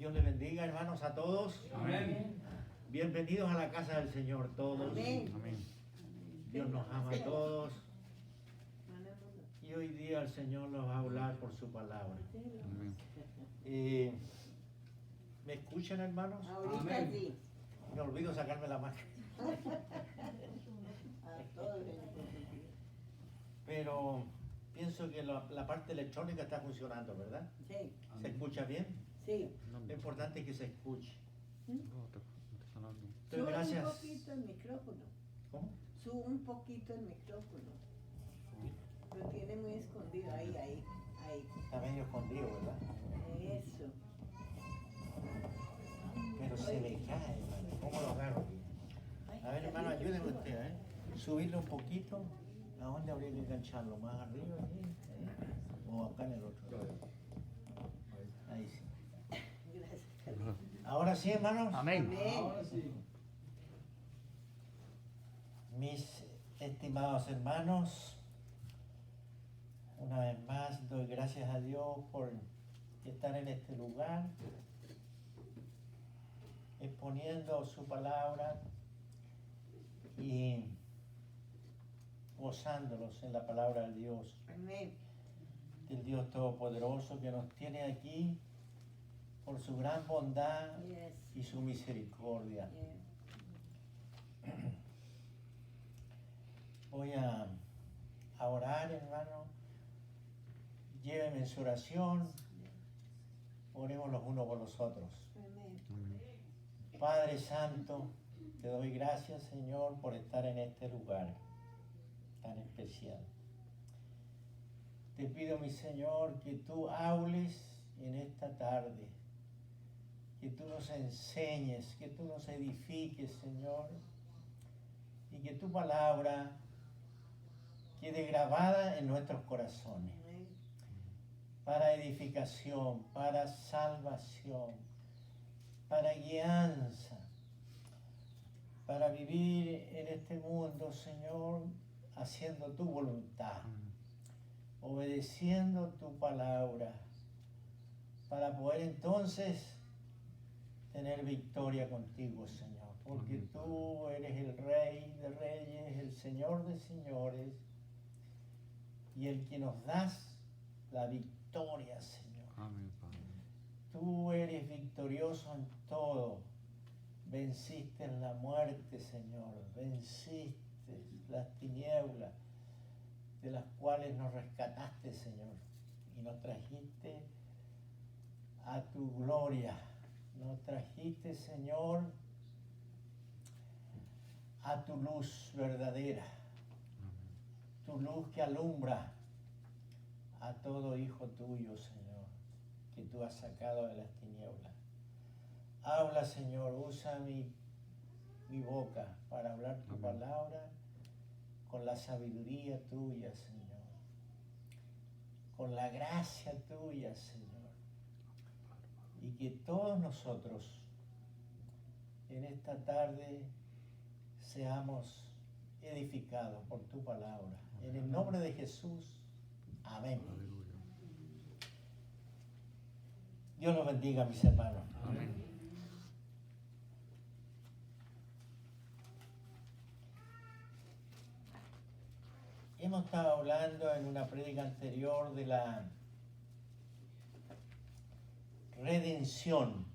Dios les bendiga, hermanos, a todos. Amén. Bienvenidos a la casa del Señor todos. Amén. Amén. Dios nos ama a todos. Y hoy día el Señor nos va a hablar por su palabra. Amén. ¿Me escuchan, hermanos? Ahorita Amén. sí. Me olvido sacarme la máscara. A todos les Pero pienso que la parte electrónica está funcionando, ¿verdad? Sí, ¿Se escucha bien? sí. Lo importante es que se escuche. Entonces, Sube un gracias. poquito el micrófono. ¿Cómo? Sube un poquito el micrófono. Lo tiene muy escondido. Ahí. Está medio escondido, ¿verdad? Eso. Pero se le cae, hermano. ¿Cómo lo agarro? A ver, hermano, ayúdenme usted, ¿eh? Subirlo un poquito. ¿A dónde habría que engancharlo? ¿Más arriba? ¿Sí? ¿O acá en el otro? Ahí sí. Gracias. Ahora sí, hermanos. Amén. Amén. Mis estimados hermanos, una vez más doy gracias a Dios por estar en este lugar, exponiendo su palabra y gozándolos en la palabra de Dios, Amén. del Dios Todopoderoso que nos tiene aquí por su gran bondad Yes. y su misericordia. Yes. Voy a orar, hermano. Llévenme en su oración. Oremos los unos por los otros. Amén. Padre Santo, te doy gracias, Señor, por estar en este lugar tan especial. Te pido, mi Señor, que tú hables en esta tarde, que tú nos enseñes, que tú nos edifiques, Señor, y que tu palabra quede grabada en nuestros corazones, Amén. para edificación, para salvación, para guianza, para vivir en este mundo, Señor, haciendo tu voluntad, obedeciendo tu palabra, para poder entonces tener victoria contigo, Señor, porque tú eres el Rey de Reyes, el Señor de Señores, y el que nos das la victoria, Señor. Amén, Padre. Tú eres victorioso en todo. Venciste en la muerte, Señor. Venciste las tinieblas de las cuales nos rescataste, Señor. Y nos trajiste a tu gloria. Nos trajiste, Señor, a tu luz verdadera. Tu luz que alumbra a todo hijo tuyo, Señor, que tú has sacado de las tinieblas. Habla, Señor, usa mi boca para hablar tu Amén. palabra con la sabiduría tuya, Señor, con la gracia tuya, Señor, y que todos nosotros en esta tarde seamos edificados por tu palabra. En el nombre de Jesús, amén. Aleluya. Dios los bendiga, mis hermanos. Amén. Hemos estado hablando en una prédica anterior de la redención.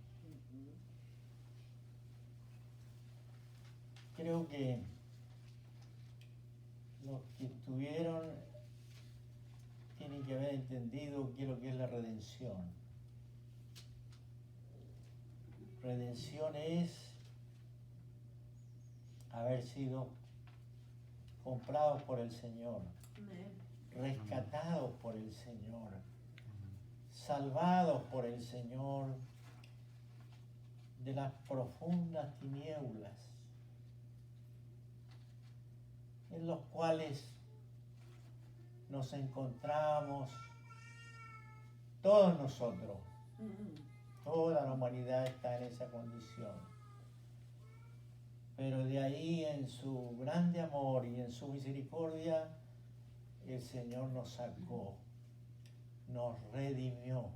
Creo que los que estuvieron tienen que haber entendido qué es lo que es la redención. Redención es haber sido comprados por el Señor, Amén. rescatados por el Señor, salvados por el Señor de las profundas tinieblas en los cuales nos encontramos todos nosotros. Toda la humanidad está en esa condición. Pero de ahí, en su grande amor y en su misericordia, el Señor nos sacó, nos redimió,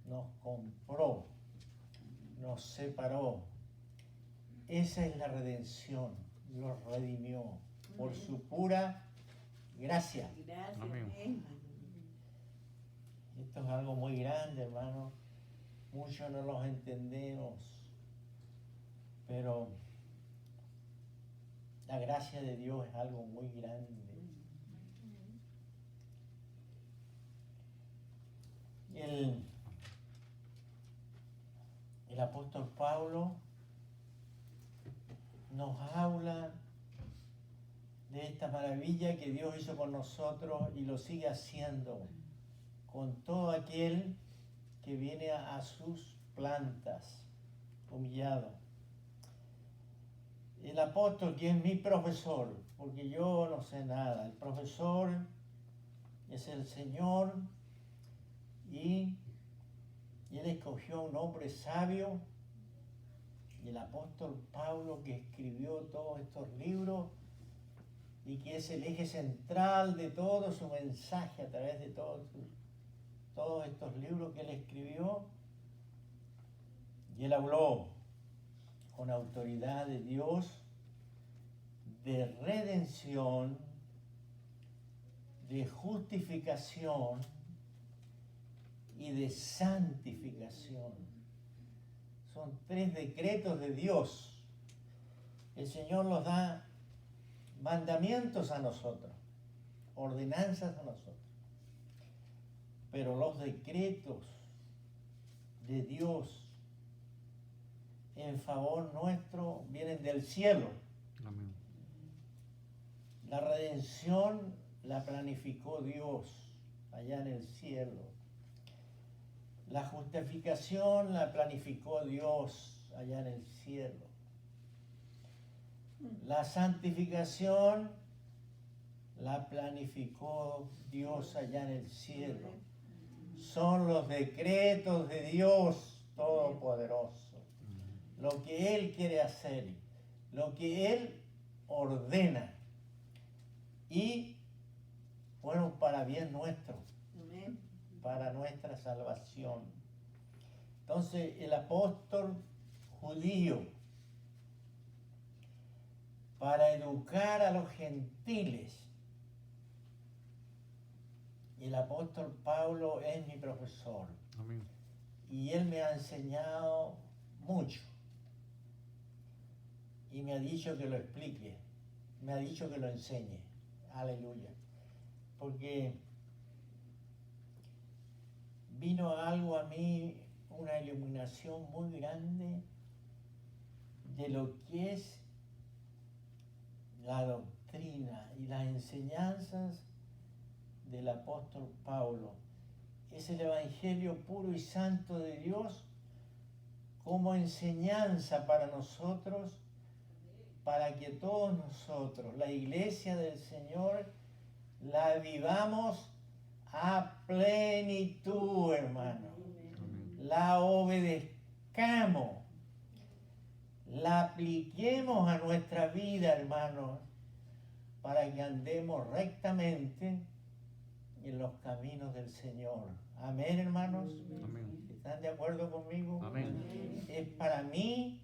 nos compró nos separó. Esa es la redención. Dios redimió por su pura gracia. Gracias. Amén. Amén. Esto es algo muy grande, hermano. Muchos no los entendemos, pero la gracia de Dios es algo muy grande. El apóstol Pablo nos habla de esta maravilla que Dios hizo con nosotros y lo sigue haciendo con todo aquel que viene a sus plantas, humillado. El apóstol, que es mi profesor, porque yo no sé nada, el profesor es el Señor, y él escogió a un hombre sabio, y el apóstol Pablo, que escribió todos estos libros y que es el eje central de todo su mensaje a través de todos estos libros que él escribió. Y él habló con autoridad de Dios de redención, de justificación y de santificación. Son 3 decretos de Dios. El Señor nos da mandamientos a nosotros, ordenanzas a nosotros. Pero los decretos de Dios en favor nuestro vienen del cielo. Amén. La redención la planificó Dios allá en el cielo. La justificación la planificó Dios allá en el cielo. La santificación la planificó Dios allá en el cielo. Son los decretos de Dios Todopoderoso. Lo que Él quiere hacer, lo que Él ordena. Y bueno, para bien nuestro, para nuestra salvación. Entonces el apóstol judío, para educar a los gentiles, el apóstol Pablo es mi profesor. Amén. Y él me ha enseñado mucho. Y me ha dicho que lo explique, me ha dicho que lo enseñe. Aleluya. Porque vino algo a mí, una iluminación muy grande de lo que es la doctrina y las enseñanzas del apóstol Pablo. Es el evangelio puro y santo de Dios como enseñanza para nosotros, para que todos nosotros, la iglesia del Señor, la vivamos a plenitud, hermano. La obedezcamos, la apliquemos a nuestra vida, hermanos, para que andemos rectamente en los caminos del Señor. Amén, hermanos. Amén. ¿Están de acuerdo conmigo? Amén. Es para mí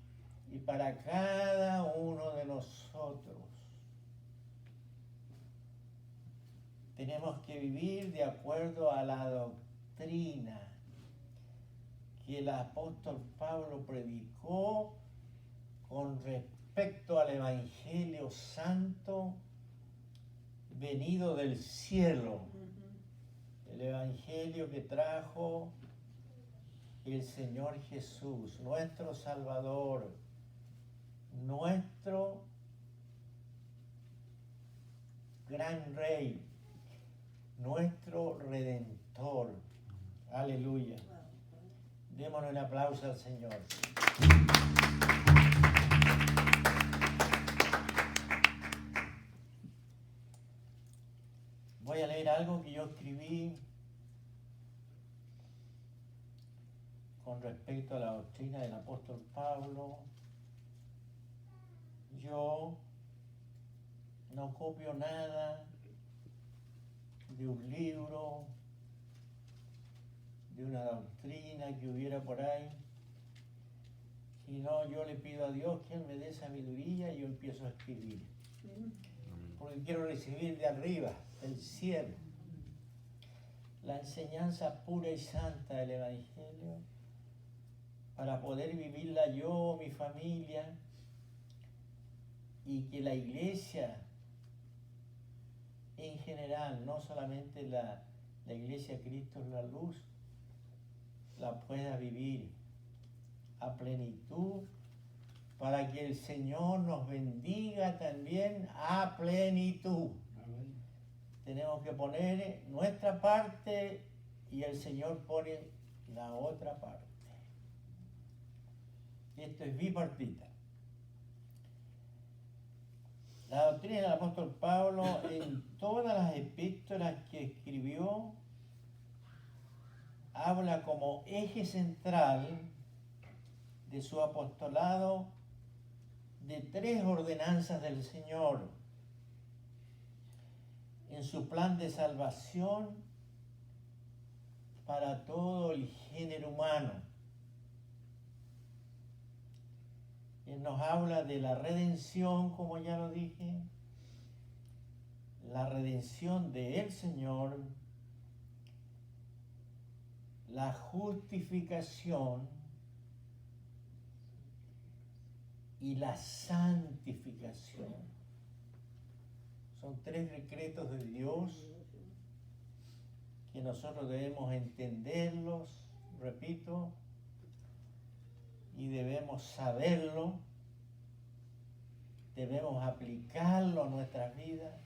y para cada uno de nosotros. Tenemos que vivir de acuerdo a la doctrina que el apóstol Pablo predicó con respecto al Evangelio Santo venido del cielo. El Evangelio que trajo el Señor Jesús, nuestro Salvador, nuestro gran Rey, nuestro Redentor. Aleluya. Démosle un aplauso al Señor. Voy a leer algo que yo escribí con respecto a la doctrina del apóstol Pablo. Yo no copio nada de un libro, de una doctrina que hubiera por ahí, Si no, yo le pido a Dios que Él me dé sabiduría y yo empiezo a escribir. Porque quiero recibir de arriba, del cielo, la enseñanza pura y santa del Evangelio para poder vivirla yo, mi familia, y que la iglesia en general, no solamente la iglesia Cristo es la luz, la pueda vivir a plenitud para que el Señor nos bendiga también a plenitud. Amén. Tenemos que poner nuestra parte y el Señor pone la otra parte. Esto es bipartita. La doctrina del apóstol Pablo en todas las epístolas que escribió habla como eje central de su apostolado de 3 ordenanzas del Señor en su plan de salvación para todo el género humano. Él nos habla de la redención, como ya lo dije, la redención del Señor, la justificación y la santificación. Son 3 decretos de Dios que nosotros debemos entenderlos, repito, y debemos saberlo, debemos aplicarlo a nuestras vidas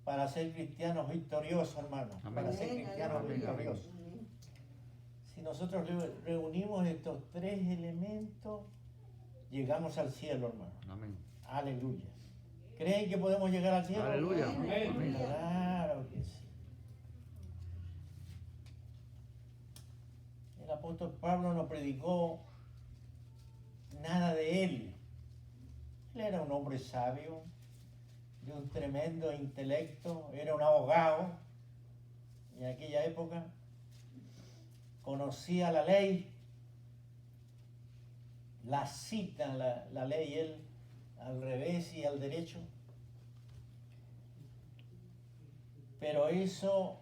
para ser cristianos victoriosos, hermanos. Amén. Para ser cristianos victoriosos. Amén. Si nosotros reunimos estos 3 elementos, llegamos al cielo, hermano. Amén. Aleluya. ¿Creen que podemos llegar al cielo? Aleluya. Amén. Claro que sí. El apóstol Pablo no predicó nada de él. Él era un hombre sabio, de un tremendo intelecto, era un abogado en aquella época, conocía la ley, la cita, la ley, él al revés y al derecho, pero eso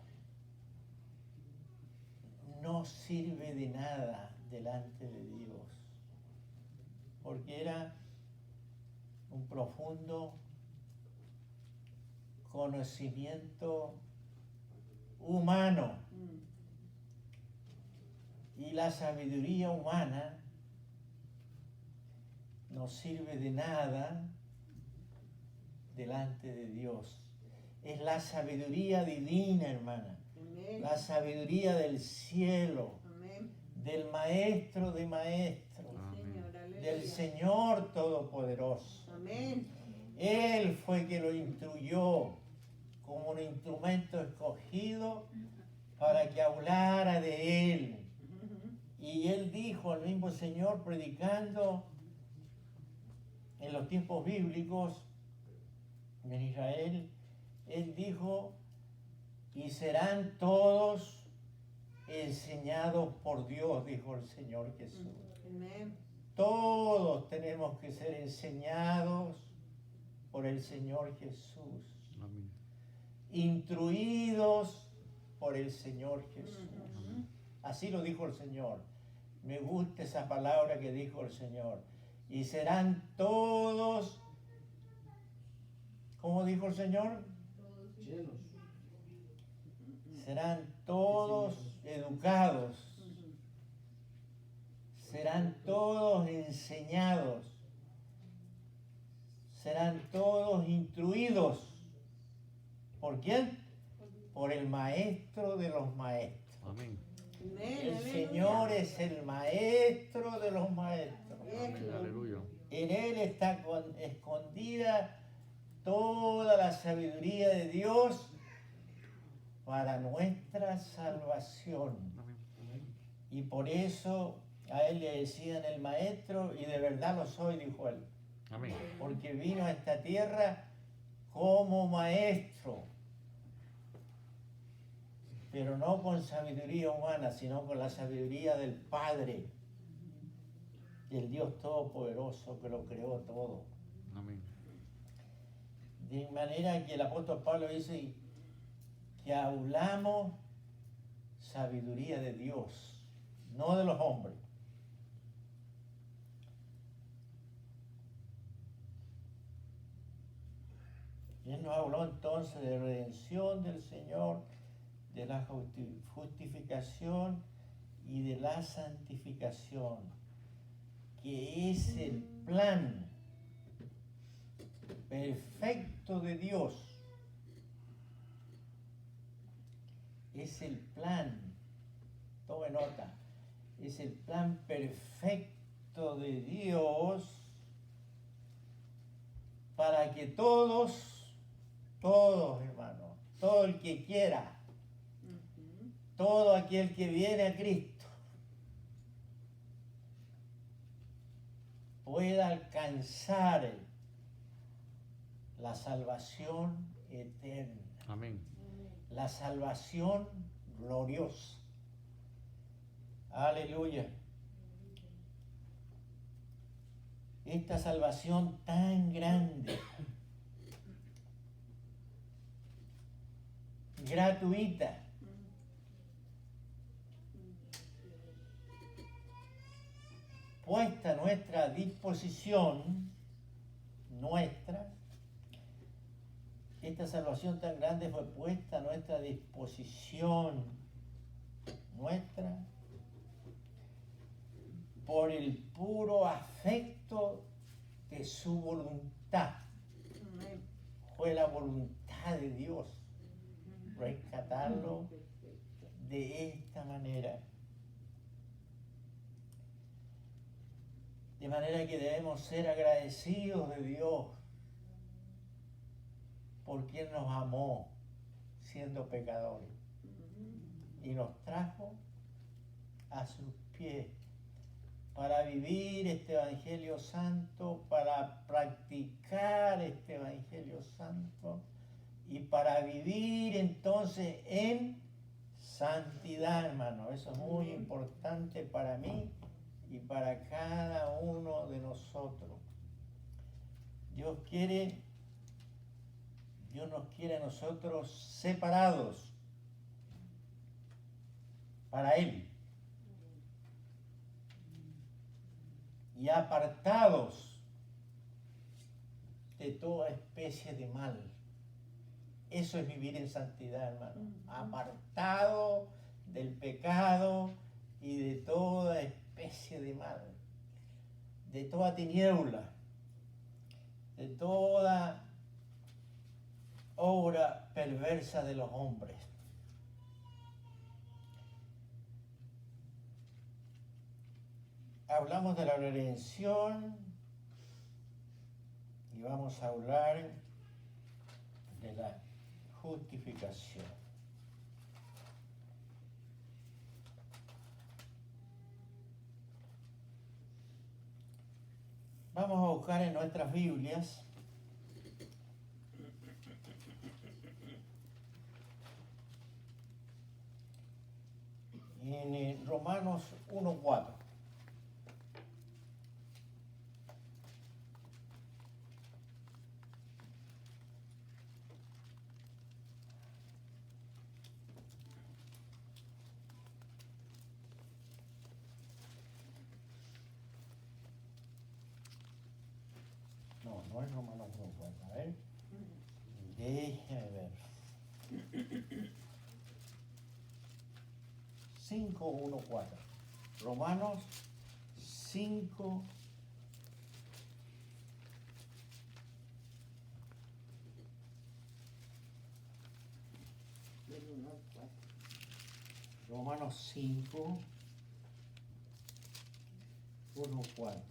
no sirve de nada delante de Dios, porque era un profundo conocimiento humano, y la sabiduría humana no sirve de nada delante de Dios. Es la sabiduría divina, hermana. Amén. La sabiduría del cielo. Amén. Del maestro de maestros. Amén. Del Señor Todopoderoso. Amén. Él fue que lo instruyó como un instrumento escogido para que hablara de Él. Y Él dijo al mismo Señor, predicando en los tiempos bíblicos en Israel, Él dijo, y serán todos enseñados por Dios, dijo el Señor Jesús. Amén. Todos tenemos que ser enseñados por el Señor Jesús. Amén. Instruidos por el Señor Jesús. Amén. Así lo dijo el Señor. Me gusta esa palabra que dijo el Señor. Y serán todos, ¿cómo dijo el Señor? Llenos. Serán todos educados. Serán todos enseñados. Serán todos instruidos. ¿Por quién? Por el maestro de los maestros. Amén. El Señor es el maestro de los maestros. Amén. Aleluya. En Él está escondida toda la sabiduría de Dios para nuestra salvación. Amén. Y por eso a Él le decían el maestro, y de verdad lo soy, dijo Él. Amén. Porque vino a esta tierra como maestro, pero no con sabiduría humana, sino con la sabiduría del Padre, del Dios Todopoderoso que lo creó todo. Amén. De manera que el apóstol Pablo dice que hablamos sabiduría de Dios, no de los hombres. Y él nos habló entonces de redención del Señor, de la justificación y de la santificación, que es el plan perfecto de Dios. Es el plan, tome nota, es el plan perfecto de Dios para que todos hermanos, todo el que quiera, todo aquel que viene a Cristo, pueda alcanzar la salvación eterna. Amén. La salvación gloriosa. Aleluya. Esta salvación tan grande, gratuita, puesta a nuestra disposición, esta salvación tan grande fue puesta a nuestra disposición, por el puro afecto de su voluntad. Fue la voluntad de Dios rescatarlo de esta manera. De manera que debemos ser agradecidos de Dios por quien nos amó siendo pecadores y nos trajo a sus pies para vivir este Evangelio Santo, para practicar este Evangelio Santo y para vivir entonces en santidad, hermano. Eso es muy importante para mí y para cada uno de nosotros. Dios nos quiere a nosotros separados para Él y apartados de toda especie de mal. Eso es vivir en santidad, hermano. Apartado del pecado y de toda especie de mal, de toda tiniebla, de toda obra perversa de los hombres. Hablamos de la redención y vamos a hablar de la justificación. Vamos a buscar en nuestras Biblias en Romanos 1:4. No es Romanos 1:4. A ver. Déjame ver. 5:1:4. Romanos 5. Romanos 5, 1:4.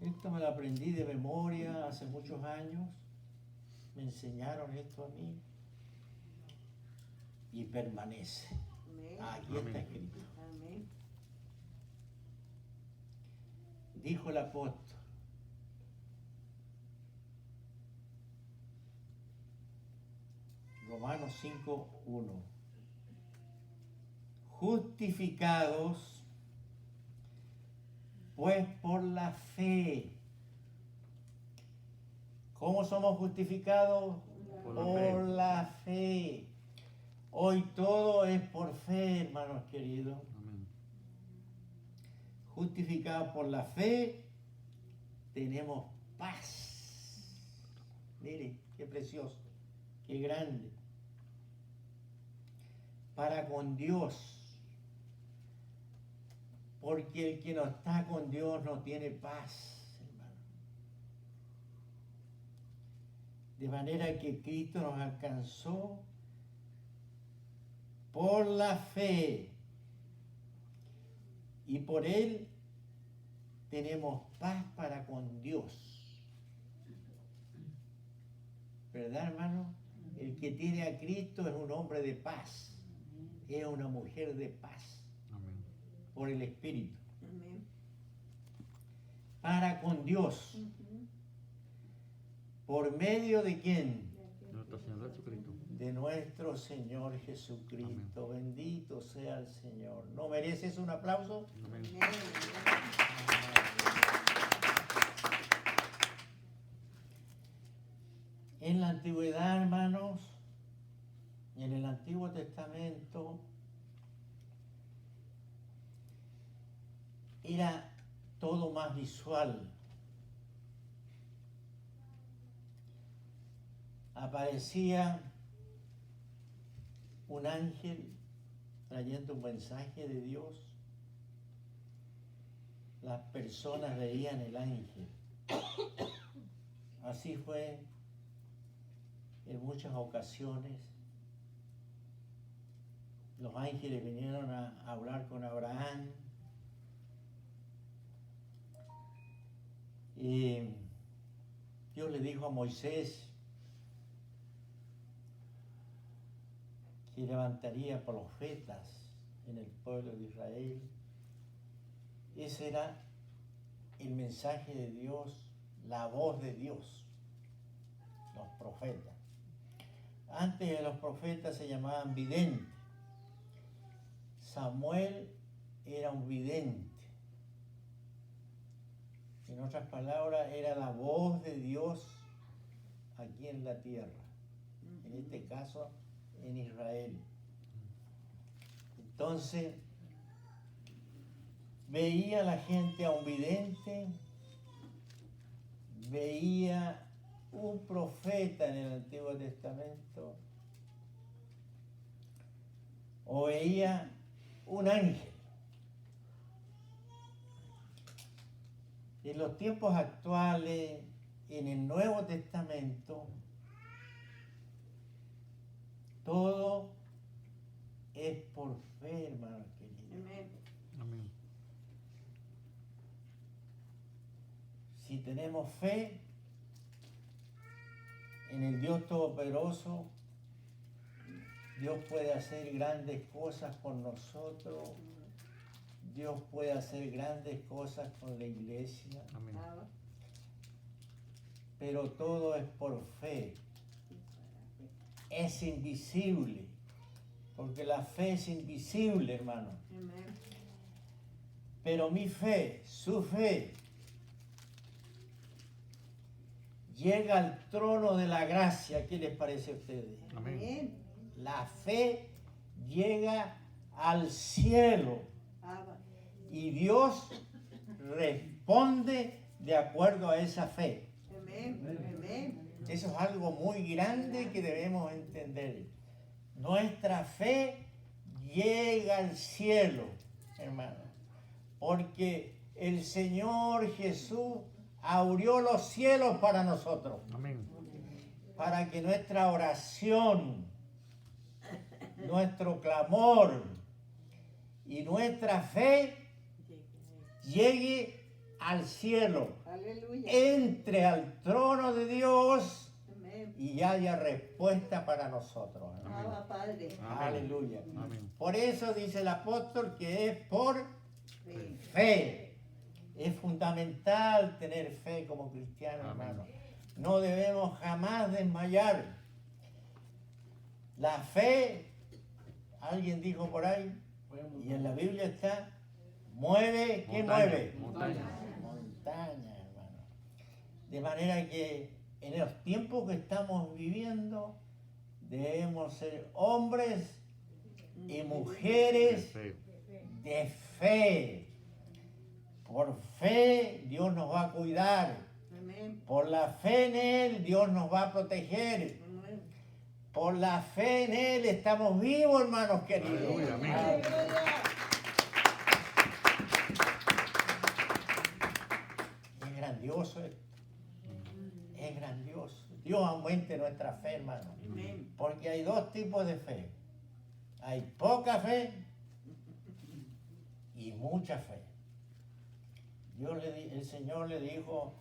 Esto me lo aprendí de memoria hace muchos años. Me enseñaron esto a mí. Y permanece. Aquí está escrito. Amén. Dijo el apóstol: Romanos 5:1. Justificados pues por la fe. ¿Cómo somos justificados? Por la fe. Hoy todo es por fe, hermanos queridos. Amén. Justificados por la fe, tenemos paz. Mire, qué precioso, qué grande. Para con Dios. Porque el que no está con Dios no tiene paz, hermano. De manera que Cristo nos alcanzó por la fe. Y por Él tenemos paz para con Dios. ¿Verdad, hermano? El que tiene a Cristo es un hombre de paz. Es una mujer de paz. Amén. Por el Espíritu. Amén. Para con Dios. ¿Por medio de quién? Nuestro Señor Jesucristo. De nuestro Señor Jesucristo. Amén. Bendito sea el Señor. ¿No mereces un aplauso? Amén. En la antigüedad, hermanos, y en el Antiguo Testamento, era todo más visual. Aparecía un ángel trayendo un mensaje de Dios. Las personas veían el ángel. Así fue en muchas ocasiones. Los ángeles vinieron a hablar con Abraham. Y Dios le dijo a Moisés que levantaría profetas en el pueblo de Israel. Ese era el mensaje de Dios, la voz de Dios, los profetas. Antes de los profetas se llamaban videntes. Samuel era un vidente. En otras palabras, era la voz de Dios aquí en la tierra. En este caso, en Israel. Entonces, veía la gente a un vidente, veía un profeta en el Antiguo Testamento, o veía un ángel. En los tiempos actuales, en el Nuevo Testamento, todo es por fe, hermanos queridos. Amén. Amén. Si tenemos fe en el Dios Todopoderoso, Dios puede hacer grandes cosas por nosotros. Dios puede hacer grandes cosas con la iglesia. Amén. Pero todo es por fe. Es invisible. Porque la fe es invisible, hermano. Amén. Pero mi fe, su fe, llega al trono de la gracia. ¿Qué les parece a ustedes? Amén. La fe llega al cielo y Dios responde de acuerdo a esa fe. Amén. Amén. Eso es algo muy grande que debemos entender. Nuestra fe llega al cielo, hermano, porque el Señor Jesús abrió los cielos para nosotros. Amén. Para que nuestra oración, nuestro clamor y nuestra fe llegue al cielo, Aleluya. entre al trono de Dios Amén. y haya respuesta para nosotros. Abba, Padre. Amén. Aleluya. Amén. Por eso dice el apóstol que es por Fe. fe. Es fundamental tener fe como cristiano, Amén. hermano. No debemos jamás desmayar. La fe, alguien dijo por ahí, y en la Biblia está, mueve, ¿qué Montaña, mueve? montaña. Montaña, hermano. De manera que en los tiempos que estamos viviendo debemos ser hombres y mujeres Fe. de fe. Por fe Dios nos va a cuidar. Amén. Por la fe en Él Dios nos va a proteger. Amén. Por la fe en Él estamos vivos, hermanos queridos. Aleluya, amén. Aleluya. Es grandioso esto. Es grandioso. Dios aumente nuestra fe, hermano. Amén. Porque hay dos tipos de fe. Hay poca fe y mucha fe. El Señor le dijo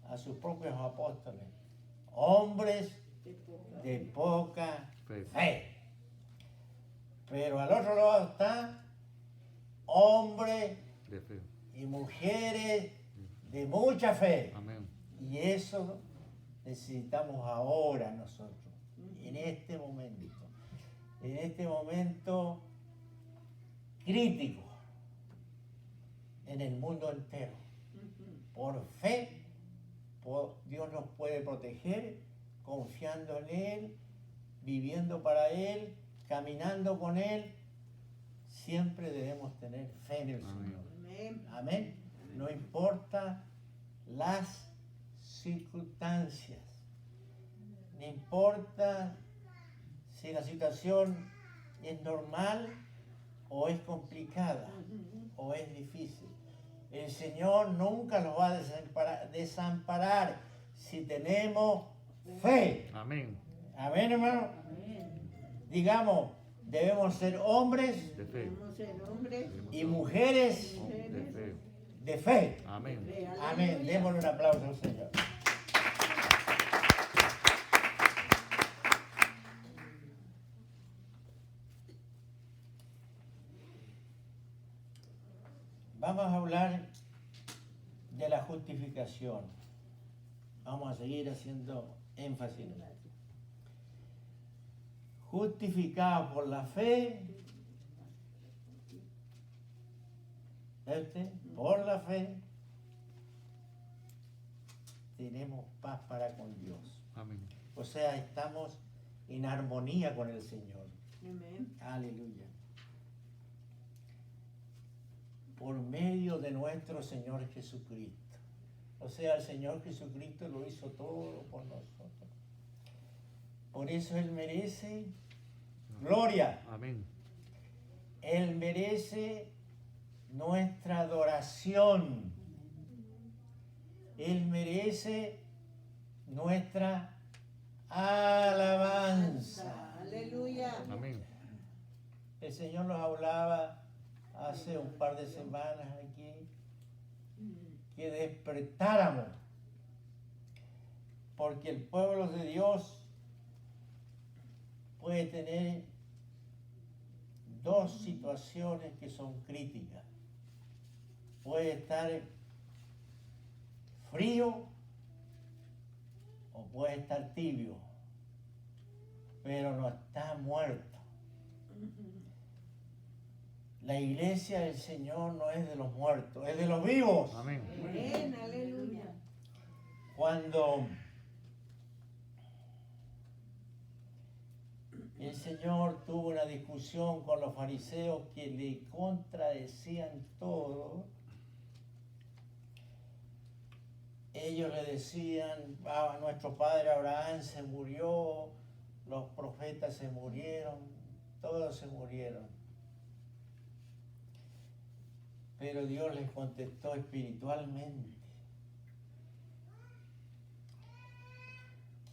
a sus propios apóstoles, hombres de poca Fe. fe. Pero al otro lado está hombres De fe. y mujeres de mucha fe. Amén. Y eso necesitamos ahora nosotros, en este momento crítico en el mundo entero. Por fe, Dios nos puede proteger, confiando en Él, viviendo para Él, caminando con Él. Siempre debemos tener fe en el Amén. Señor. Amén. Amén. No importa las circunstancias. No importa si la situación es normal o es complicada o es difícil. El Señor nunca nos va a desamparar si tenemos fe. Amén. Amén, hermano. Digamos, debemos ser hombres De fe. Debemos ser hombres y mujeres De fe. de fe. Amén. de Amén. aleluya. Démosle un aplauso al Señor. Vamos a hablar de la justificación. Vamos a seguir haciendo énfasis en eso. Justificados por la fe. ¿Ve usted? Por la fe tenemos paz para con Dios. Amén. O sea, estamos en armonía con el Señor. Amén. Aleluya. Por medio de nuestro Señor Jesucristo. O sea, el Señor Jesucristo lo hizo todo por nosotros. Por eso Él merece gloria. Amén. Él merece nuestra adoración. Él merece nuestra alabanza. Aleluya. Amén. El Señor nos hablaba hace un par de semanas aquí que despertáramos, porque el pueblo de Dios puede tener dos situaciones que son críticas. Puede estar frío o puede estar tibio, pero no está muerto. La iglesia del Señor no es de los muertos, es de los vivos. Amén. Amén. Aleluya. Cuando el Señor tuvo una discusión con los fariseos que le contradecían todo, ellos le decían, nuestro padre Abraham se murió, los profetas se murieron, todos se murieron. Pero Dios les contestó espiritualmente.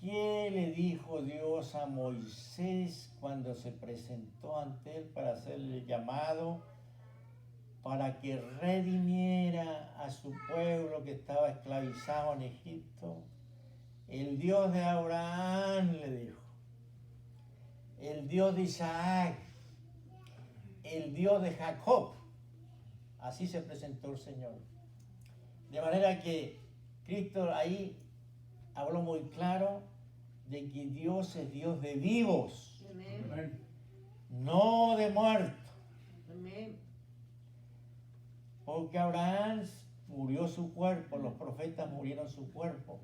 ¿Qué le dijo Dios a Moisés cuando se presentó ante él para hacerle el llamado para que redimiera a su pueblo que estaba esclavizado en Egipto? El Dios de Abraham, le dijo, el Dios de Isaac, el Dios de Jacob. Así se presentó el Señor. De manera que Cristo ahí habló muy claro de que Dios es Dios de vivos, Amén. no de muertos. Amén. Porque Abraham murió su cuerpo, los profetas murieron su cuerpo,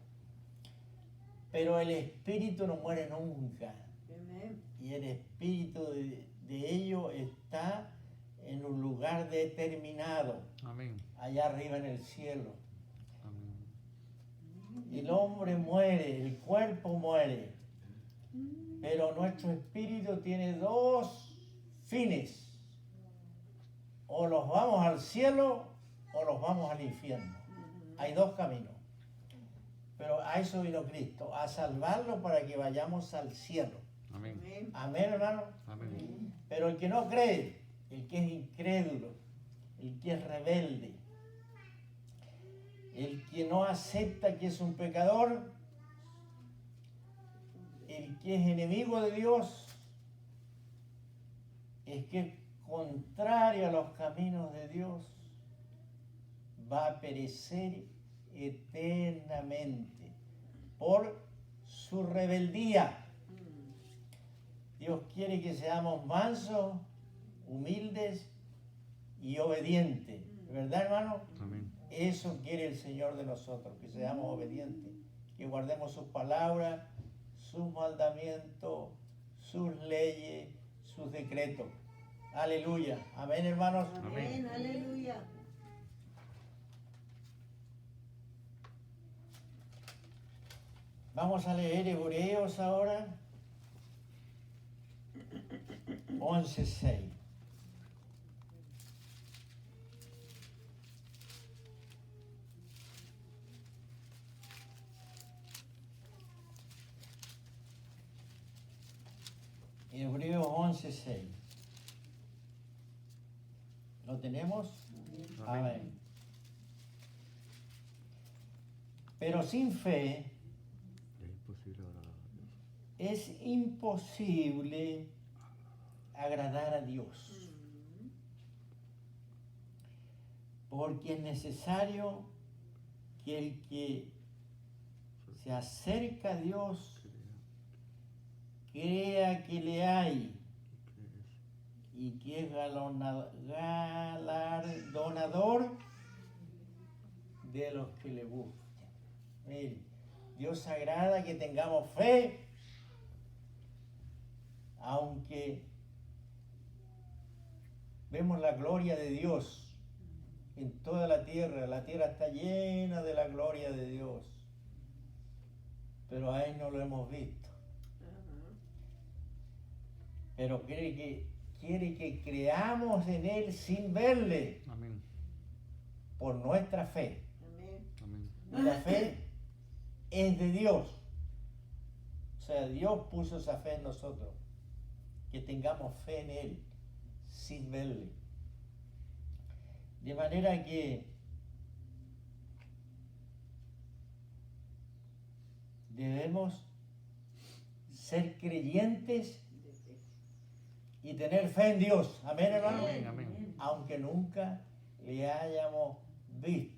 pero el espíritu no muere nunca. Amén. Y el espíritu de ellos está en un lugar determinado, Amén. allá arriba en el cielo. Amén. El hombre muere, el cuerpo muere, pero nuestro espíritu tiene dos fines. O los vamos al cielo o los vamos al infierno. Hay dos caminos. Pero a eso vino Cristo, a salvarlo para que vayamos al cielo. Amén. Amén. Amén, hermano. Amén. Pero el que no cree, el que es incrédulo, el que es rebelde, el que no acepta que es un pecador, el que es enemigo de Dios, es que es contrario a los caminos de Dios, va a perecer eternamente por su rebeldía. Dios quiere que seamos mansos, humildes y obedientes. ¿Verdad, hermano? Amén. Eso quiere el Señor de nosotros, que seamos obedientes, que guardemos sus palabras, sus mandamientos, sus leyes, sus decretos. Aleluya. Amén, hermanos. Amén. Aleluya. Vamos a leer Hebreos ahora. 11:6. Hebreos 11:6. ¿Lo tenemos? Amén. Amén. Pero sin fe Es imposible agradar es imposible agradar a Dios. a Dios. Porque es necesario que el que se acerca a Dios crea que le hay y que es galardonador de los que le buscan. Mire, Dios agrada que tengamos fe, aunque vemos la gloria de Dios en toda la tierra está llena de la gloria de Dios, pero a Él no lo hemos visto. Pero quiere que creamos en Él sin verle, Amén. por nuestra fe. Amén. Amén. Y la fe es de Dios. O sea, Dios puso esa fe en nosotros. Que tengamos fe en Él sin verle. De manera que debemos ser creyentes y tener fe en Dios. Amén, hermano. Amén. Amén. Aunque nunca le hayamos visto.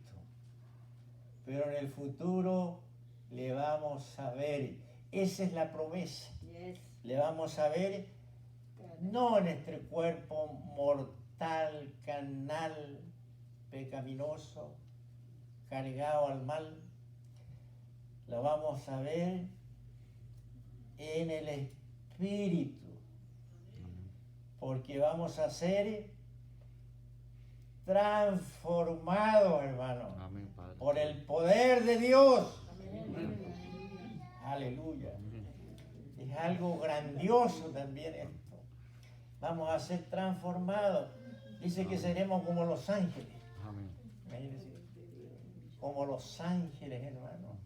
Pero en el futuro le vamos a ver. Esa es la promesa. Yes. Le vamos a ver, no en este cuerpo mortal, carnal, pecaminoso, cargado al mal. Lo vamos a ver en el Espíritu. Porque vamos a ser transformados, hermano, Amén, Padre. por el poder de Dios. Amén. Aleluya. Amén. Es algo grandioso también esto. Vamos a ser transformados. Dice que seremos como los ángeles. Amén. Imagínense. Como los ángeles, hermano.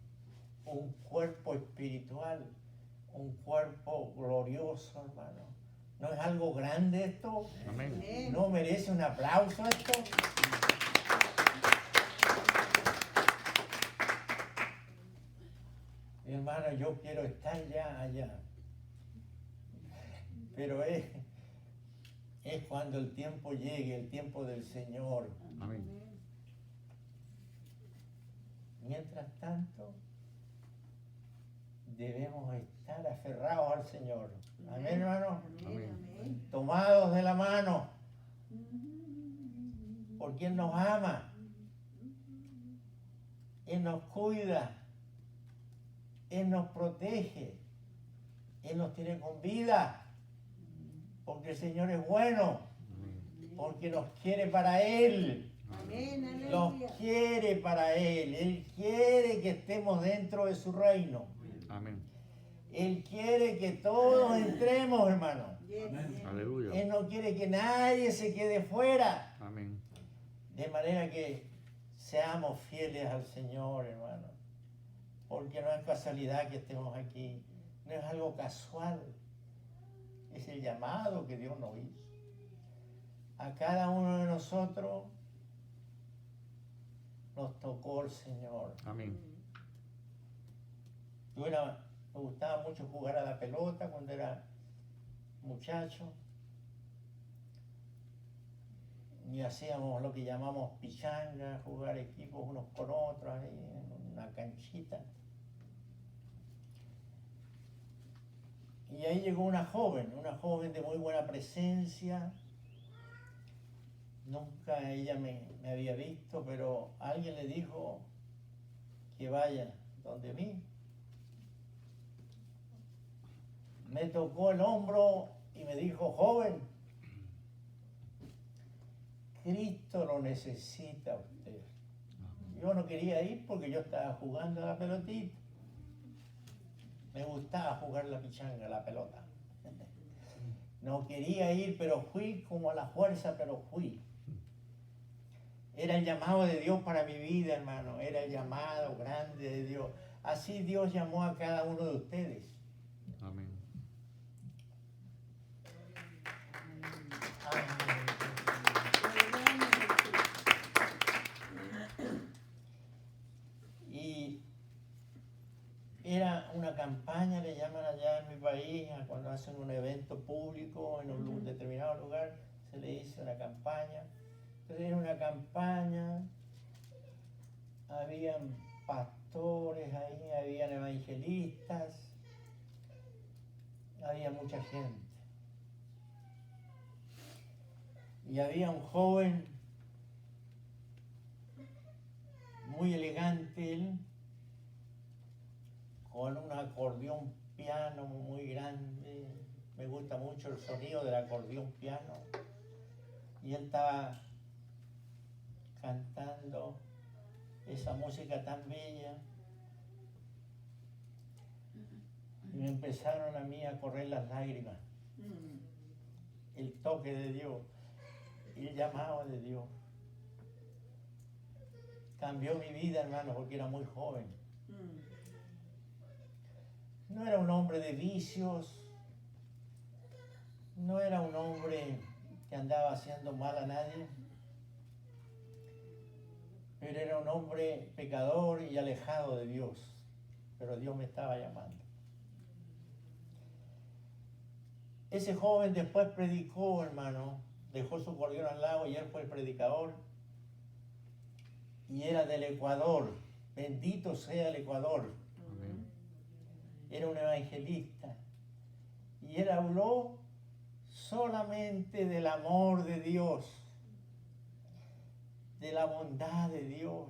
Un cuerpo espiritual. Un cuerpo glorioso, hermano. ¿No es algo grande esto? Amén. ¿No merece un aplauso esto? Hermano, yo quiero estar ya allá. Pero es cuando el tiempo llegue, el tiempo del Señor. Amén. Mientras tanto, debemos estar aferrados al Señor. Amén, hermano. Amén. Amén. Tomados de la mano. porque Él nos ama, Él nos cuida, Él nos protege, Él nos tiene con vida, porque el Señor es bueno, porque nos quiere para Él. Amén, Los aleluya. quiere para Él. Él quiere que estemos dentro de su reino. Amén. Él quiere que todos entremos, hermano. Yes. Aleluya. Él no quiere que nadie se quede fuera. Amén. De manera que seamos fieles al Señor, hermano. Porque no es casualidad que estemos aquí. No es algo casual. Es el llamado que Dios nos hizo. A cada uno de nosotros nos tocó el Señor. Amén. Me gustaba mucho jugar a la pelota cuando era muchacho. Y hacíamos lo que llamamos pichanga, jugar equipos unos con otros ahí en una canchita. Y ahí llegó una joven de muy buena presencia. Nunca ella me había visto, pero alguien le dijo que vaya donde mí. Me tocó el hombro y me dijo, joven, Cristo lo necesita a usted. Yo no quería ir porque yo estaba jugando a la pelotita. Me gustaba jugar la pichanga, la pelota. No quería ir, pero fui como a la fuerza, pero fui. Era el llamado de Dios para mi vida, hermano. Era el llamado grande de Dios. Así Dios llamó a cada uno de ustedes. Amén. Y era una campaña, le llaman allá en mi país, cuando hacen un evento público en un determinado lugar, se le dice una campaña. Entonces era una campaña, habían pastores ahí, habían evangelistas, había mucha gente. Y había un joven muy elegante, él, con un acordeón piano muy grande. Me gusta mucho el sonido del acordeón piano. Y él estaba cantando esa música tan bella. Y me empezaron a mí a correr las lágrimas. El toque de Dios, el llamado de Dios. Cambió mi vida, hermano, porque era muy joven. No era un hombre de vicios, no era un hombre que andaba haciendo mal a nadie, pero era un hombre pecador y alejado de Dios, pero Dios me estaba llamando. Ese joven después predicó, hermano, dejó su acordeón al lado y él fue el predicador, y era del Ecuador. Bendito sea el Ecuador. Era un evangelista y él habló solamente del amor de Dios, de la bondad de Dios,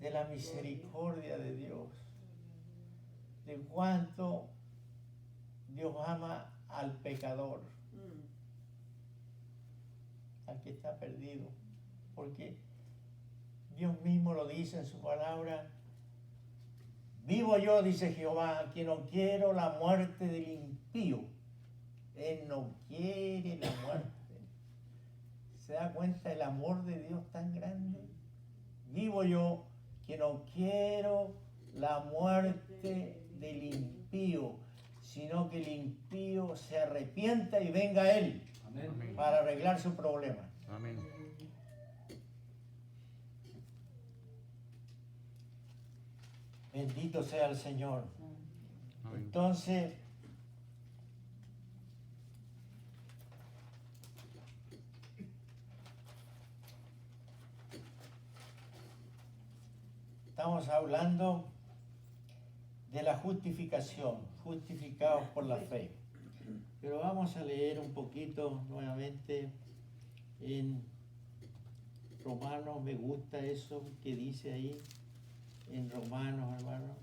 de la misericordia de Dios, de cuánto Dios ama al pecador, al que está perdido, porque Dios mismo lo dice en su palabra. Vivo yo, dice Jehová, que no quiero la muerte del impío. Él no quiere la muerte. ¿Se da cuenta el amor de Dios tan grande? Vivo yo, que no quiero la muerte del impío, sino que el impío se arrepienta y venga a Él. Amén. Para arreglar su problema. Amén. Bendito sea el Señor. Amén. Entonces, estamos hablando de la justificación, justificados por la fe. Pero vamos a leer un poquito nuevamente en Romanos, me gusta eso que dice ahí en Romanos, hermano.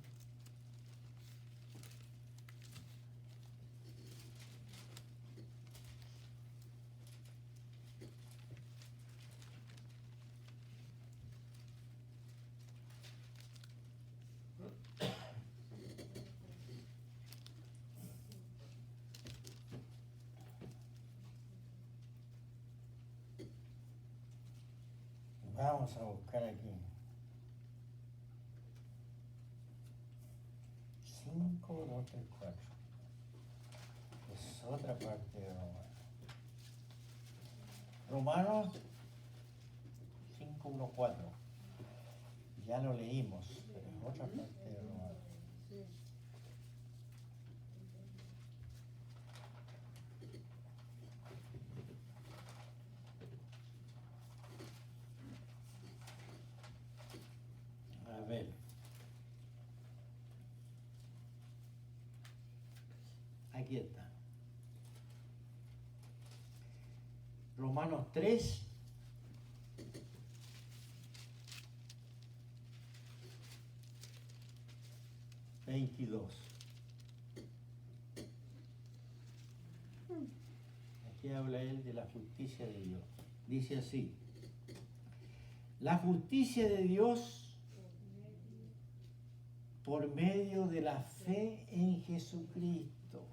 Vamos a buscar aquí. 5, 2, 3, 4. Es otra parte de Romanos. Romanos 5, 1, 4. Ya lo leímos, pero es otra parte de Romanos. A ver. Aquí está. Romanos 3. 22. Aquí habla él de la justicia de Dios. Dice así: la justicia de Dios por medio de la fe en Jesucristo,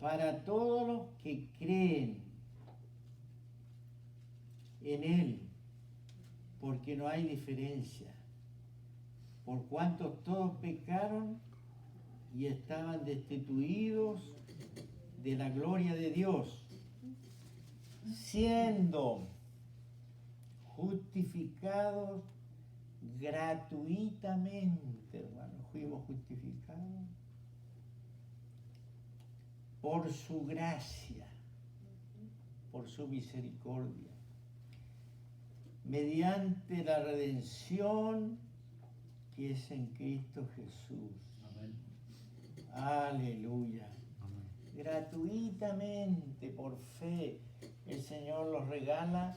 para todos los que creen en Él, porque no hay diferencia, por cuanto todos pecaron y estaban destituidos de la gloria de Dios, siendo justificados gratuitamente, hermano. Fuimos justificados por su gracia, por su misericordia, mediante la redención que es en Cristo Jesús. Amén. Aleluya. Amén. Gratuitamente, por fe, el Señor nos regala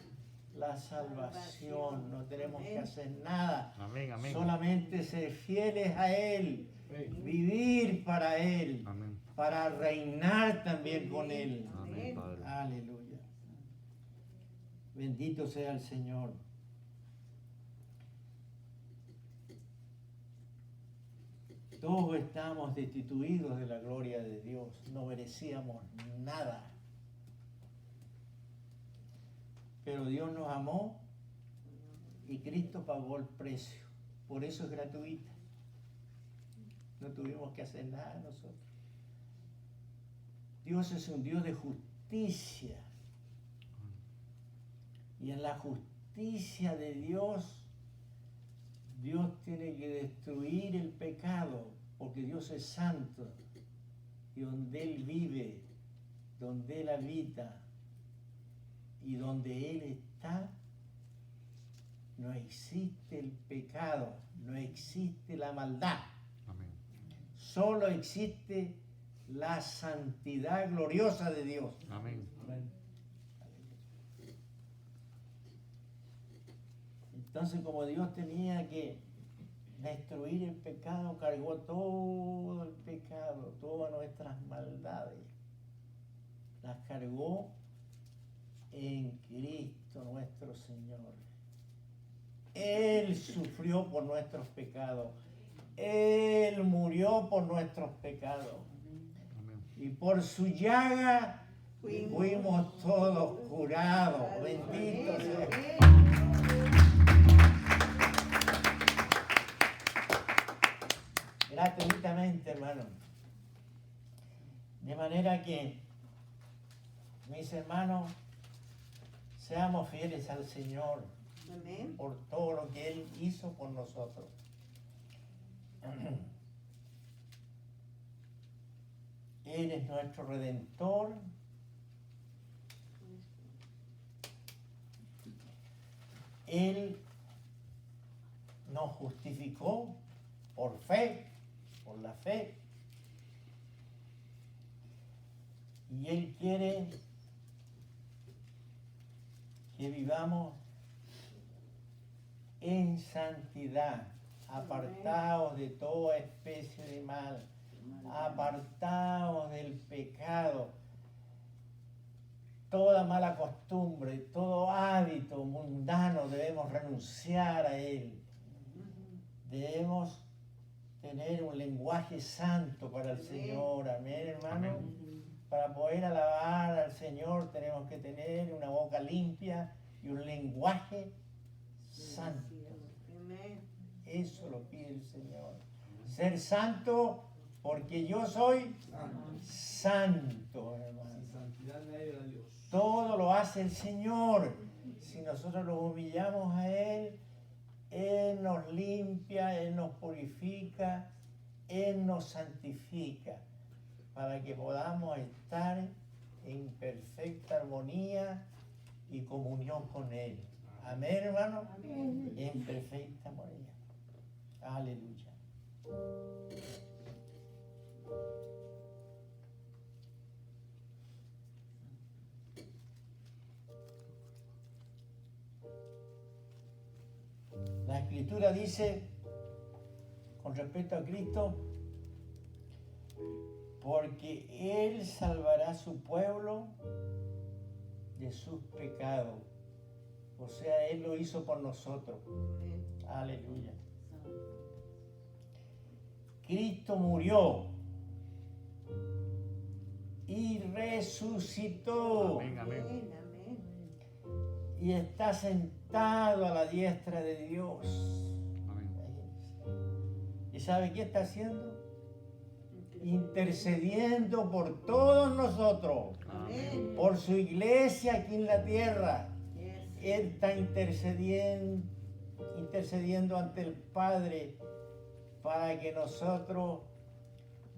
la salvación. No tenemos que hacer nada. Amén, amén. Solamente ser fieles a Él, Amén. vivir para Él, Amén. para reinar también con Él. Amén, Padre. Aleluya. Bendito sea el Señor. Todos estamos destituidos de la gloria de Dios. No merecíamos nada. Pero Dios nos amó y Cristo pagó el precio. Por eso es gratuita. No tuvimos que hacer nada nosotros. Dios es un Dios de justicia. Y en la justicia de Dios, Dios tiene que destruir el pecado, porque Dios es santo. Y donde Él vive, donde Él habita y donde Él está, no existe el pecado, no existe la maldad. Amén. Solo existe la santidad gloriosa de Dios. Amén. Entonces, como Dios tenía que destruir el pecado, cargó todo el pecado, todas nuestras maldades. Las cargó en Cristo nuestro Señor. Él sufrió por nuestros pecados. Él murió por nuestros pecados. Amén. Y por su llaga fuimos todos curados. Bendito sea. Gratuitamente, hermano. De manera que, mis hermanos, seamos fieles al Señor Amén. por todo lo que Él hizo por nosotros. Él es nuestro Redentor. Él nos justificó por fe, por la fe. Y Él quiere que vivamos en santidad, apartados de toda especie de mal, apartados del pecado, toda mala costumbre, todo hábito mundano debemos renunciar a él. Debemos tener un lenguaje santo para el Señor, amén, hermano. Para poder alabar al Señor tenemos que tener una boca limpia y un lenguaje santo. Eso lo pide el Señor. Ser santo porque yo soy santo, hermano. Sin santidad nadie verá a Dios. Todo lo hace el Señor. Si nosotros nos humillamos a Él, Él nos limpia, Él nos purifica, Él nos santifica, para que podamos estar en perfecta armonía y comunión con Él. Amén, hermano. Amén. En perfecta armonía. Aleluya. La Escritura dice, con respecto a Cristo, porque Él salvará a su pueblo de sus pecados. O sea, Él lo hizo por nosotros. Aleluya. Cristo murió y resucitó. Amén, amén. Amén, amén. Y está sentado a la diestra de Dios. Amén. ¿Y sabe qué está haciendo? Intercediendo por todos nosotros, Amén. por su iglesia aquí en la tierra. Yes. Él está intercediendo ante el Padre para que nosotros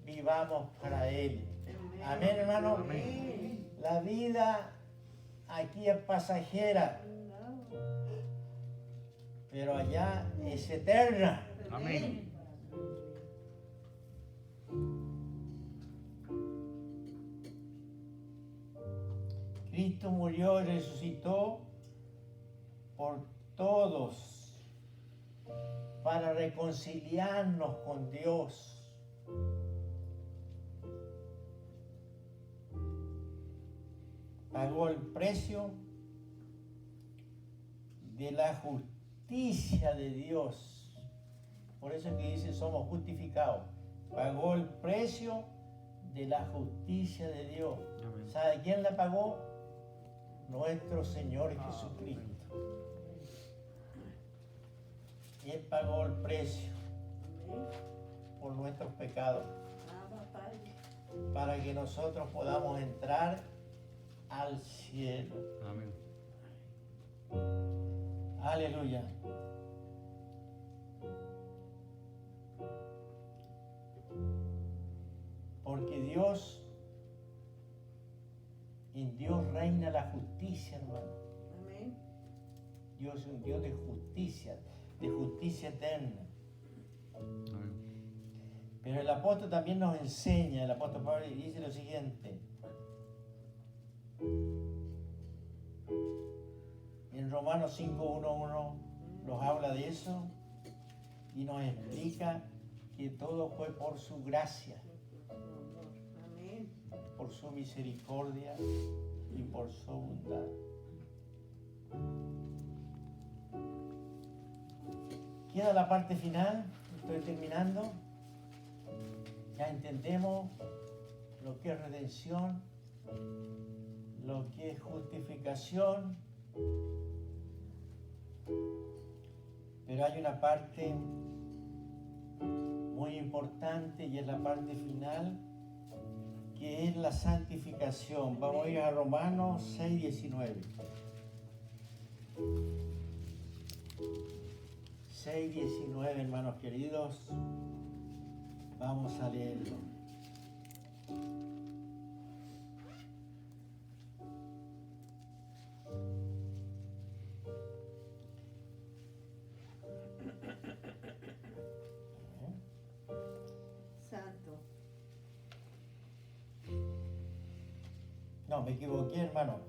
vivamos para Él. Amén, hermano. Amén. La vida aquí es pasajera, pero allá es eterna. Amén. Cristo murió y resucitó por todos para reconciliarnos con Dios. Pagó el precio de la justicia de Dios. Por eso es que dice somos justificados. Pagó el precio de la justicia de Dios. Amén. ¿Sabe quién la pagó? Nuestro Señor Jesucristo. Él pagó el precio Amén. por nuestros pecados Abba, Padre. para que nosotros podamos entrar al cielo. Amén. Aleluya. Porque Dios, en Dios reina la justicia, hermano. Amén. Dios es un Dios de justicia eterna. Amén. Pero el apóstol también nos enseña, el apóstol Pablo dice lo siguiente. En Romanos 5:1 nos habla de eso y nos explica que todo fue por su gracia, Amén. por su misericordia y por su bondad. Queda la parte final, estoy terminando. Ya entendemos lo que es redención, lo que es justificación, pero hay una parte muy importante y es la parte final, que es la santificación. Vamos a ir a Romanos 6:19. 6:19, hermanos queridos. Vamos a leerlo. Santo. No, me equivoqué, hermano.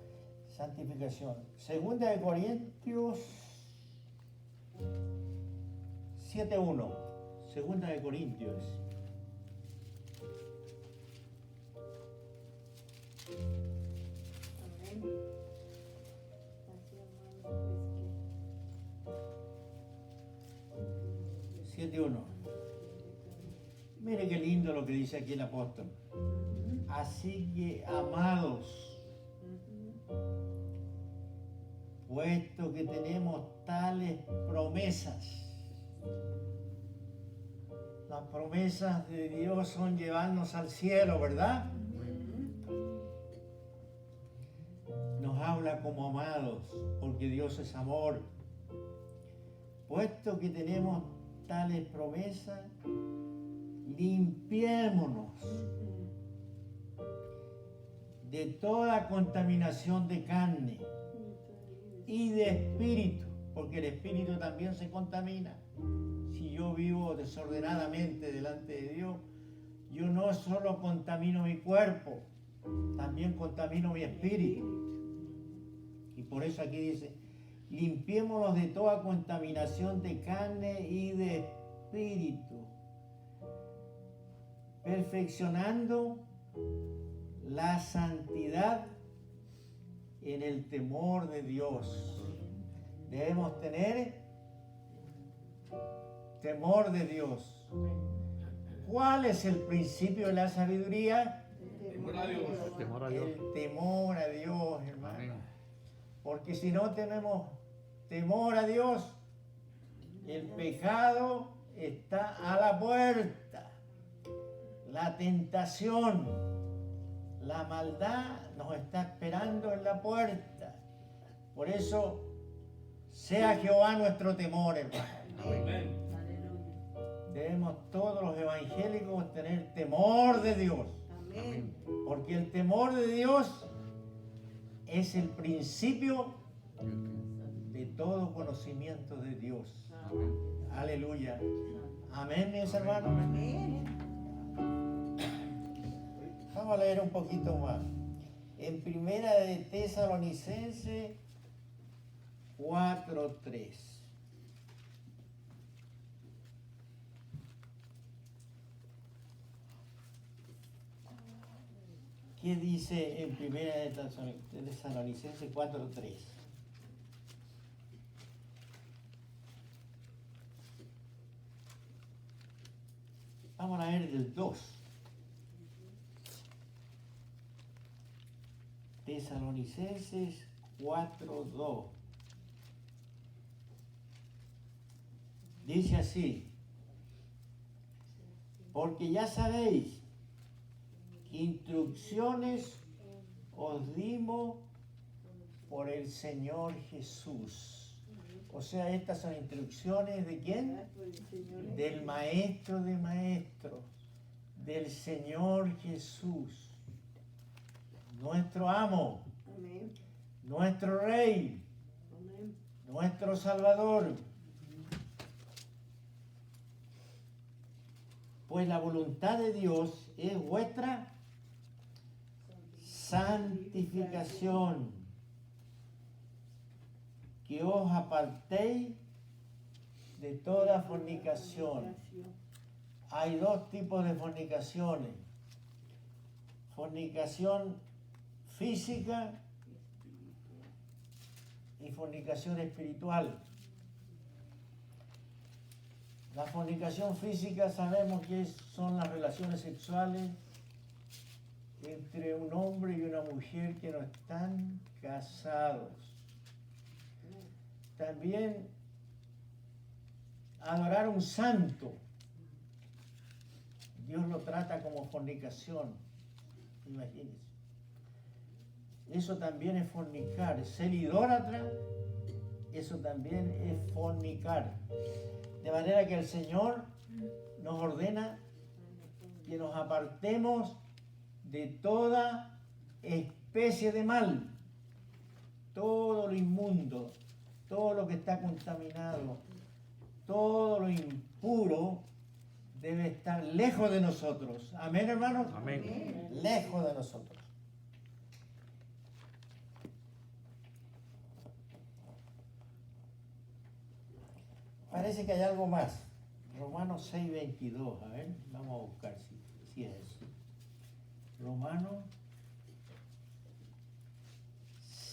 Santificación. Segunda de Corintios 7:1. Segunda de Corintios. Amén. Así, hermano, 7:1. Mire qué lindo lo que dice aquí el apóstol. Así que, amados, puesto que tenemos tales promesas, las promesas de Dios son llevarnos al cielo, ¿verdad? Nos habla como amados, porque Dios es amor. Puesto que tenemos tales promesas, limpiémonos de toda contaminación de carne y de espíritu, porque el espíritu también se contamina. Si yo vivo desordenadamente delante de Dios, yo no solo contamino mi cuerpo, también contamino mi espíritu. Y por eso aquí dice, limpiémonos de toda contaminación de carne y de espíritu, perfeccionando la santidad en el temor de Dios. Debemos tener temor de Dios. ¿Cuál es el principio de la sabiduría? Temor a Dios. Temor a Dios. El temor a Dios, hermano. Amén. Porque si no tenemos temor a Dios, el pecado está a la puerta. La tentación, la maldad nos está esperando en la puerta. Por eso, sea Jehová nuestro temor, hermano. Amén. Debemos todos los evangélicos tener temor de Dios. Amén. Porque el temor de Dios es el principio de todo conocimiento de Dios. Aleluya. Amén, mis hermanos. Amén. Vamos a leer un poquito más. En Primera de Tesalonicenses 4:3. ¿Qué dice en Primera de Tesalonicenses 4:3? Vamos a leer del 2. Tesalonicenses 4:2. Dice así: porque ya sabéis que instrucciones os dimos por el Señor Jesús. O sea, estas son instrucciones ¿de quién? Del Maestro de Maestros, del Señor Jesús, nuestro amo, Amén. nuestro Rey, Amén. nuestro Salvador. Pues la voluntad de Dios es vuestra santificación, que os apartéis de toda fornicación. Hay dos tipos de fornicaciones: fornicación física y fornicación espiritual. La fornicación física sabemos que son las relaciones sexuales entre un hombre y una mujer que no están casados. También adorar a un santo, Dios lo trata como fornicación, imagínense. Eso también es fornicar. Ser idólatra, eso también es fornicar. De manera que el Señor nos ordena que nos apartemos de toda especie de mal, todo lo inmundo, todo lo que está contaminado, todo lo impuro debe estar lejos de nosotros. Amén, hermanos. Amén. Lejos de nosotros. Parece que hay algo más. Romanos 6:22. A ver, vamos a buscar si es eso. Romanos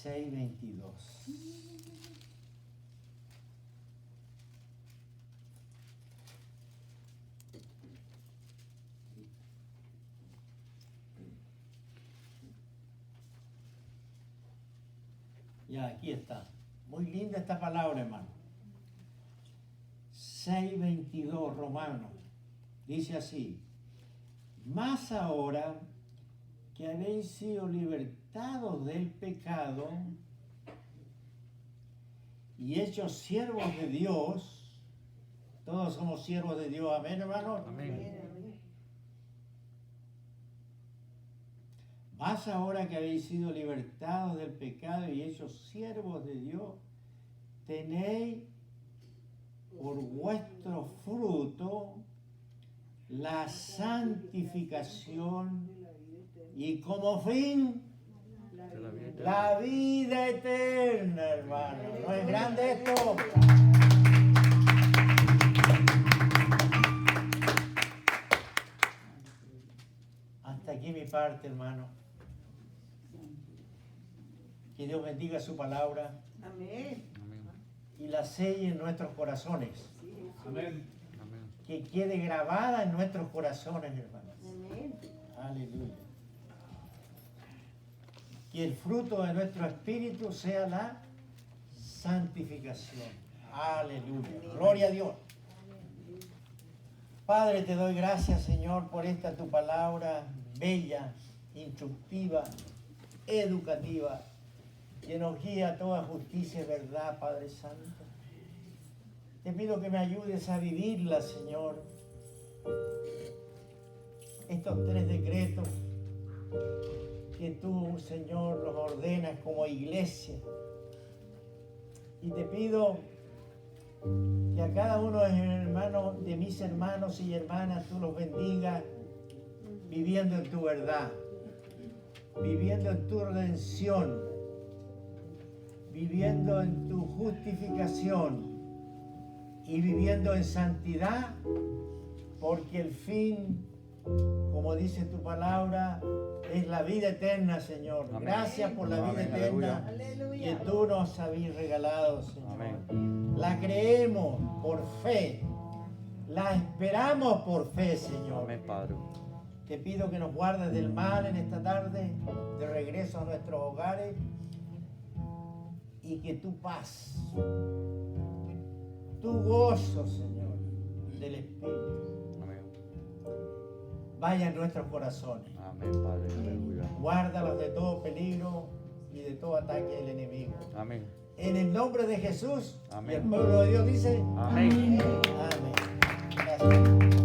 6:22. Ya, aquí está. Muy linda esta palabra, hermano. 6:22, Romanos. Dice así: mas ahora que habéis sido libertados del pecado y hechos siervos de Dios, todos somos siervos de Dios, amén, hermano. Amén. Amén. Mas ahora que habéis sido libertados del pecado y hechos siervos de Dios, tenéis por vuestro fruto la santificación y como fin la vida eterna, hermano. ¿No es grande esto? Hasta aquí mi parte, hermano. Que Dios bendiga su palabra Amén. y la selle en nuestros corazones. Amén. Que quede grabada en nuestros corazones, hermanos. Amén. Aleluya. Que el fruto de nuestro espíritu sea la santificación. Aleluya. Gloria a Dios. Padre, te doy gracias, Señor, por esta tu palabra bella, instructiva, educativa, que nos guía a toda justicia y verdad, Padre Santo. Te pido que me ayudes a vivirla, Señor. Estos 3 decretos que tú, Señor, los ordenas como iglesia. Y te pido que a cada uno de mis hermanos y hermanas tú los bendigas viviendo en tu verdad, viviendo en tu redención, viviendo en tu justificación y viviendo en santidad, porque el fin, como dice tu palabra, es la vida eterna, Señor. Amén. Gracias por la vida Amén, eterna aleluya. que tú nos habías regalado, Señor. Amén. La creemos por fe, la esperamos por fe, Señor. Amén, Padre. Te pido que nos guardes del mal en esta tarde, de regreso a nuestros hogares, y que tu paz, tu gozo, Señor, del Espíritu, Amén. vaya en nuestros corazones. Amén, Padre. Aleluya. Guárdalos de todo peligro y de todo ataque del enemigo. Amén. En el nombre de Jesús, Amén. y el pueblo de Dios dice, Amén. amén. Gracias.